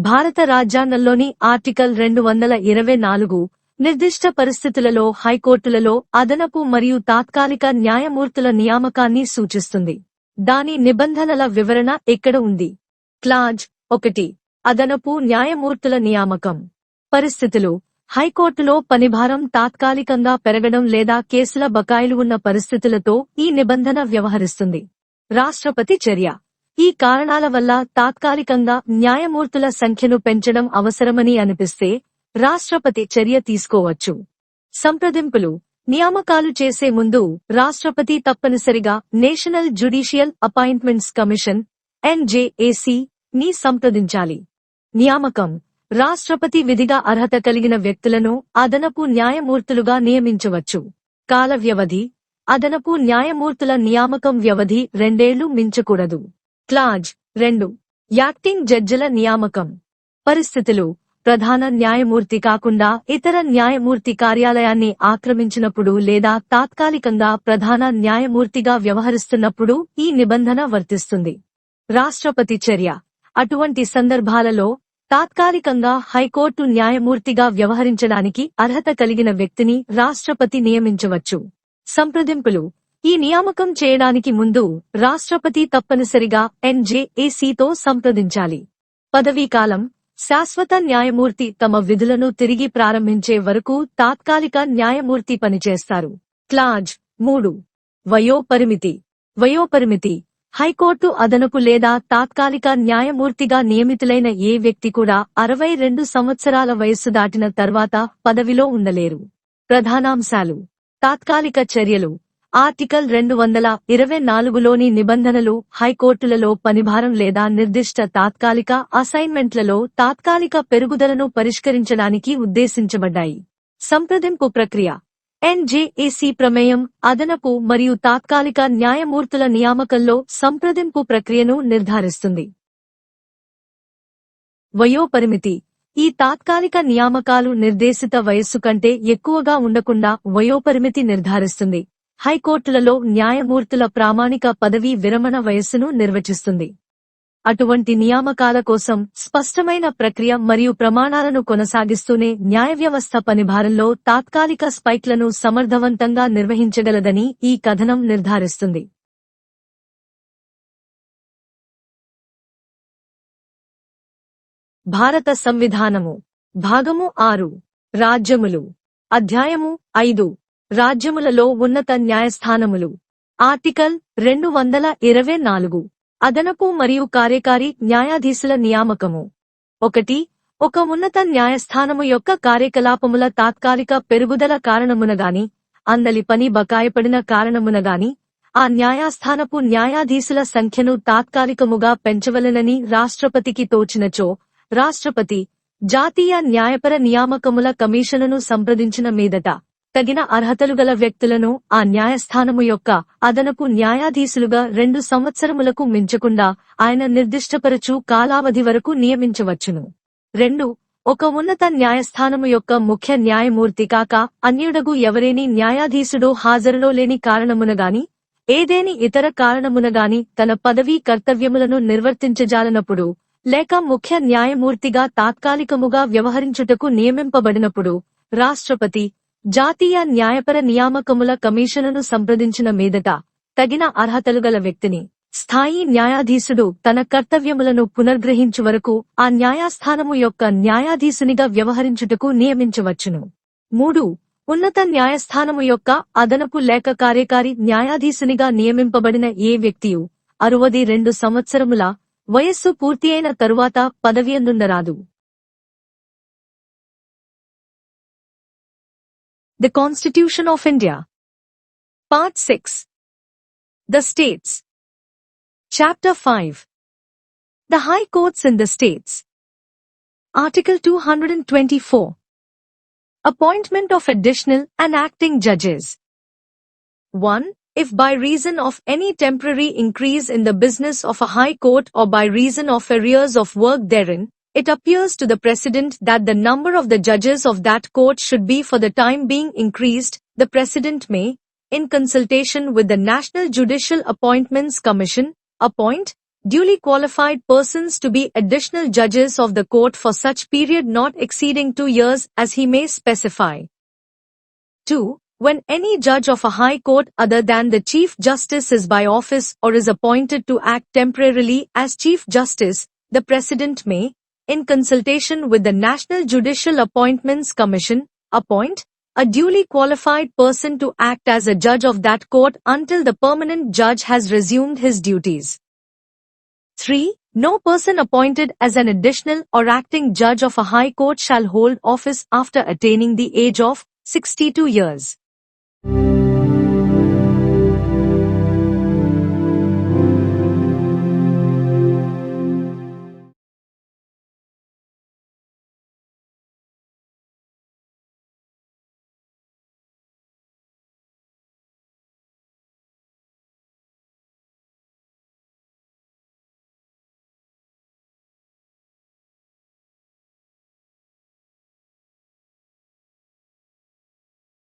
భారత రాజ్యాంగంలోని ఆర్టికల్ 224 నిర్దిష్ట పరిస్థితులలో హైకోర్టులలో అదనపు మరియు తాత్కాలిక న్యాయమూర్తుల నియామకాన్ని సూచిస్తుంది. దాని నిబంధనల వివరణ ఇక్కడ ఉంది. క్లాజ్ 1 అదనపు న్యాయమూర్తుల నియామకం. పరిస్థితులు: హైకోర్టులో పనిభారం తాత్కాలికంగా పెరగడం లేదా కేసుల బకాయిలు ఉన్న పరిస్థితులతో ఈ నిబంధన వ్యవహరిస్తుంది. రాష్ట్రపతి చర్య: ఈ కారణాల వల్ల తాత్కాలికంగా న్యాయమూర్తుల సంఖ్యను పెంచడం అవసరమని అనిపిస్తే రాష్ట్రపతి చర్య తీసుకోవచ్చు. సంప్రదింపులు: నియామకాలు చేసే ముందు రాష్ట్రపతి తప్పనిసరిగా national judicial appointments commission (NJAC) ని సంప్రదించాలి. నియామకం: రాష్ట్రపతి విధిగా అర్హత కలిగిన వ్యక్తులను అదనపు న్యాయమూర్తులుగా నియమించవచ్చు. కాల వ్యవధి: అదనపు న్యాయమూర్తుల నియామకం వ్యవధి 2 ఏళ్లు మించకూడదు. క్లాజ్ 2 యాక్టింగ్ జడ్జిల నియామకం. పరిస్థితులు: ప్రధాన న్యాయమూర్తి కాకుండా ఇతర న్యాయమూర్తి కార్యాలయాన్ని ఆక్రమించినప్పుడు లేదా తాత్కాలికంగా ప్రధాన న్యాయమూర్తిగా వ్యవహరిస్తున్నప్పుడు ఈ నిబంధన వర్తిస్తుంది. రాష్ట్రపతి చర్య: అటువంటి సందర్భాలలో తాత్కాలికంగా హైకోర్టు న్యాయమూర్తిగా వ్యవహరించడానికి అర్హత కలిగిన వ్యక్తిని రాష్ట్రపతి నియమించవచ్చు. సంప్రదింపులు: ఈ నియామకం చేయడానికి ముందు రాష్ట్రపతి తప్పనిసరిగా NJACతో సంప్రదించాలి. పదవీకాలం: శాశ్వత న్యాయమూర్తి తమ విధులను తిరిగి ప్రారంభించే వరకు తాత్కాలిక న్యాయమూర్తి పనిచేస్తారు. క్లాజ్ 3 వయోపరిమితి: హైకోర్టు అదనపు లేదా తాత్కాలిక న్యాయమూర్తిగా నియమితులైన ఏ వ్యక్తి కూడా 62 సంవత్సరాల వయస్సు దాటిన తర్వాత పదవిలో ఉండలేరు. ప్రధానాంశాలు: తాత్కాలిక చర్యలు. ఆర్టికల్ 224లోని నిబంధనలు హైకోర్టులలో పనిభారం లేదా నిర్దిష్ట తాత్కాలిక అసైన్మెంట్లలో తాత్కాలిక పెరుగుదలను పరిష్కరించడానికి ఉద్దేశించబడ్డాయి. సంప్రదింపు ప్రక్రియ: NJAC ప్రమేయం అదనపు మరియు తాత్కాలిక న్యాయమూర్తుల నియామకంలో సంప్రదింపు ప్రక్రియను నిర్ధారిస్తుంది. వయోపరిమితి: ఈ తాత్కాలిక నియామకాలు నిర్దేశిత వయస్సు కంటే ఎక్కువగా ఉండకుండా వయోపరిమితి నిర్ధారిస్తుంది. హైకోర్టులలో న్యాయమూర్తుల ప్రామాణిక పదవీ విరమణ వయస్సును నిర్వచిస్తుంది. అటువంటి నియామకాల కోసం స్పష్టమైన ప్రక్రియ మరియు ప్రమాణాలను కొనసాగిస్తూనే న్యాయవ్యవస్థ పనిభారంలో తాత్కాలిక స్పైక్లను సమర్థవంతంగా నిర్వహించగలదని ఈ కథనం నిర్ధారిస్తుంది. భారత సంవిధానము. భాగము 6. రాజ్యములు. అధ్యాయము 5. రాజ్యములలో ఉన్నత న్యాయస్థానములు. ఆర్టికల్ 224. అదనపు మరియు కార్యకారి న్యాయాధీశుల నియామకము. 1. ఒక ఉన్నత న్యాయస్థానము యొక్క కార్యకలాపముల తాత్కాలిక పెరుగుదల కారణమునగాని, అందలి పని బకాయపడిన కారణమునగాని, ఆ న్యాయస్థానపు న్యాయాధీశుల సంఖ్యను తాత్కాలికముగా పెంచవలెనని రాష్ట్రపతికి తోచినచో, రాష్ట్రపతి జాతీయ న్యాయపర నియామకముల కమిషనును సంప్రదించిన మీదట తగిన అర్హతలు గల వ్యక్తులను ఆ న్యాయస్థానము యొక్క అదనపు న్యాయాధీశులుగా 2 సంవత్సరములకు మించకుండా ఆయన నిర్దిష్టపరచు కాలావధి వరకు నియమించవచ్చును. 2. ఒక ఉన్నత న్యాయస్థానము యొక్క ముఖ్య న్యాయమూర్తి కాక అన్యుడగు ఎవరేని న్యాయాధీశుడు హాజరులో లేని కారణమునగాని, ఏదేని ఇతర కారణమునగాని తన పదవీ కర్తవ్యములను నిర్వర్తించజాలనప్పుడు, లేక ముఖ్య న్యాయమూర్తిగా తాత్కాలికముగా వ్యవహరించుటకు నియమింపబడినప్పుడు, రాష్ట్రపతి జాతీయ న్యాయపర నియామకముల కమిషనును సంప్రదించిన మీదట తగిన అర్హతలు గల వ్యక్తిని స్థాయీ న్యాయాధీశుడు తన కర్తవ్యములను పునర్గ్రహించు వరకు ఆ న్యాయస్థానము యొక్క న్యాయాధీశునిగా వ్యవహరించుటకు నియమించవచ్చును. 3. ఉన్నత న్యాయస్థానము యొక్క అదనపు లేక కార్యకారి న్యాయాధీశునిగా నియమింపబడిన ఏ వ్యక్తియు 62 సంవత్సరముల వయస్సు పూర్తియైన తరువాత పదవియందుండరాదు. The Constitution of India. Part 6. The States. Chapter 5. The High Courts in the States. Article 224. Appointment of additional and acting judges. 1. If by reason of any temporary increase in the business of a high court or by reason of arrears of work therein, it appears to the President that the number of the judges of that court should be for the time being increased, the President may, in consultation with the National Judicial Appointments Commission, appoint, duly qualified persons to be additional judges of the court for such period not exceeding 2 years as he may specify. 2. When any judge of a high court other than the Chief Justice is by office or is appointed to act temporarily as Chief Justice, the President may, in consultation with the National Judicial Appointments Commission, appoint a duly qualified person to act as a judge of that court until the permanent judge has resumed his duties. 3. No person appointed as an additional or acting judge of a high court shall hold office after attaining the age of 62 years.